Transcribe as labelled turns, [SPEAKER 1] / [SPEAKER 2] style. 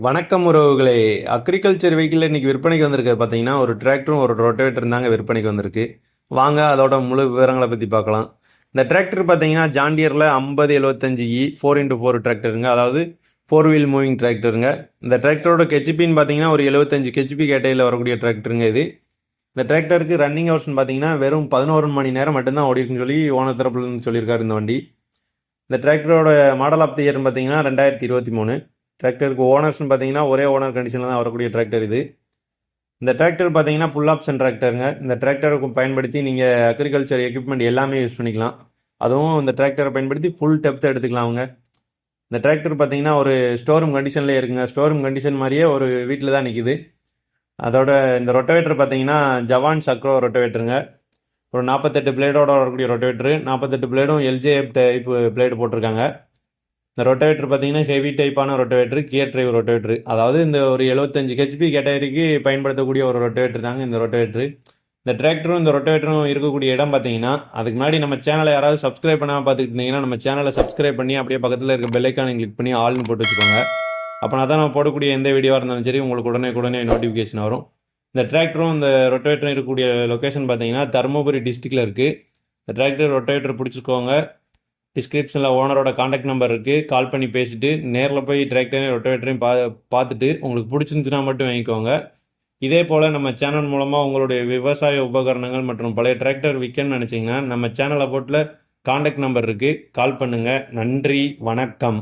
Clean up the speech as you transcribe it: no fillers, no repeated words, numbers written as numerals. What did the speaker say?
[SPEAKER 1] வணக்கம் உறவுகளே. Agriculture vehicle இன்னைக்கு விற்பனைக்கு வந்திருக்கிறது பார்த்தீங்கன்னா ஒரு டிராக்டரும் ஒரு ரொட்டவேட்டரும் தாங்க விற்பனைக்கு வந்திருக்கு. வாங்க அதோட முழு விவரங்களை பற்றி பார்க்கலாம். இந்த டிராக்டர் பார்த்தீங்கன்னா ஜாண்டியரில் 5075E 4x4 டிராக்டருங்க, அதாவது 4 வீல் மூவிங் டிராக்டருங்க. இந்த டிராக்டரோட கெச்பின்னு பார்த்தீங்கன்னா ஒரு 75 கெச்பி கேட்டையில் வரக்கூடிய டிராக்டருங்க இது. இந்த டிராக்டருக்கு ரன்னிங் ஹவர்ஸ்னு பார்த்தீங்கன்னா வெறும் 11 மணி நேரம் மட்டும்தான் ஓடிருக்குன்னு சொல்லி ஓனர் தரப்புலன்னு சொல்லியிருக்காரு இந்த வண்டி. இந்த டிராக்டரோட மாடல் ஆஃப் தி இயர்னு பார்த்தீங்கன்னா 2023. டிராக்டருக்கு ஓனர்ஸ்னு பார்த்தீங்கன்னா ஒரே ஓனர் கண்டிஷனில் தான் வரக்கூடிய டிராக்டர் இது. இந்த டிராக்டர் பார்த்தீங்கன்னா ஃபுல் ஆப்ஷன் டிராக்டருங்க. இந்த டிராக்டருக்கு பயன்படுத்தி நீங்கள் அக்ரிகல்ச்சர் எக்யூப்மெண்ட் எல்லாமே யூஸ் பண்ணிக்கலாம். அதுவும் இந்த டிராக்டரை பயன்படுத்தி ஃபுல் டெப்த் எடுத்துக்கலாம் அவங்க. இந்த டிராக்டர் பார்த்தீங்கன்னா ஒரு ஸ்டோரூம் கண்டிஷன்லேயே இருக்குங்க. ஸ்டோரூம் கண்டிஷன் மாதிரியே ஒரு வீட்டில் தான் நிற்கிது. அதோட இந்த ரொட்டவேட்டர் பார்த்தீங்கன்னா ஜவான் சக்ரோ ரொட்டவேட்டருங்க. ஒரு 48 பிளேடோட வரக்கூடிய ரொட்டவேட்டரு. 48 பிளேடும் எல்ஜேஎஃப் டைப் பிளேடு போட்டிருக்காங்க. இந்த ரொட்டவேட்டர் பார்த்தீங்கன்னா ஹெவி டைப்பான ரொட்டவேட்டர், கியர் டிரைவ் ரொட்டவேட்டர். அதாவது இந்த ஒரு 75 ஹெச்பி கேட்டகரிக்கு பயன்படுத்தக்கூடிய ஒரு ரொட்டவேட்டர் தாங்க இந்த ரொட்டவேட்டர். இந்த டிராக்டரும் இந்த ரொட்டவேட்டரும் இருக்கக்கூடிய இடம் பார்த்தீங்கன்னா, அதுக்கு முன்னாடி நம்ம சேனலை யாராவது சப்ஸ்கிரைப் பண்ணாமல் பார்த்துட்டு இருந்தீங்கன்னா நம்ம சேனலை சப்ஸ்கிரைப் பண்ணி அப்படியே பக்கத்தில் இருக்க பெல்லைக்கானை கிளிக் பண்ணி ஆல்னு போட்டு வச்சுக்கோங்க. அப்போனா தான் நம்ம போடக்கூடிய எந்த வீடியோவாக இருந்தாலும் சரி உங்களுக்கு உடனே நோட்டிஃபிகேஷன் வரும். இந்த டிராக்டரும் இந்த ரொட்டவேட்டரும் இருக்கக்கூடிய லொக்கேஷன் பார்த்தீங்கன்னா தருமபுரி டிஸ்ட்ரிக்டில் இருக்குது. இந்த டிராக்டர் ரொட்டவேட்டர் பிடிச்சிக்கோங்க. டிஸ்கிரிப்ஷனில் ஓனரோட காண்டாக்ட் நம்பர் இருக்குது. கால் பண்ணி பேசிட்டு நேரில் போய் டிராக்டரையும் ரொட்டவேட்டரையும் பார்த்துட்டு உங்களுக்கு பிடிச்சிருந்துச்சுன்னா மட்டும் வாங்கிக்கோங்க. இதே போல் நம்ம சேனல் மூலமாக உங்களுடைய விவசாய உபகரணங்கள் மற்றும் பழைய டிராக்டர் விற்கணும்னு நினச்சிங்கன்னா நம்ம சேனலை போட்டில் காண்டாக்ட் நம்பர் இருக்குது, கால் பண்ணுங்கள். நன்றி, வணக்கம்.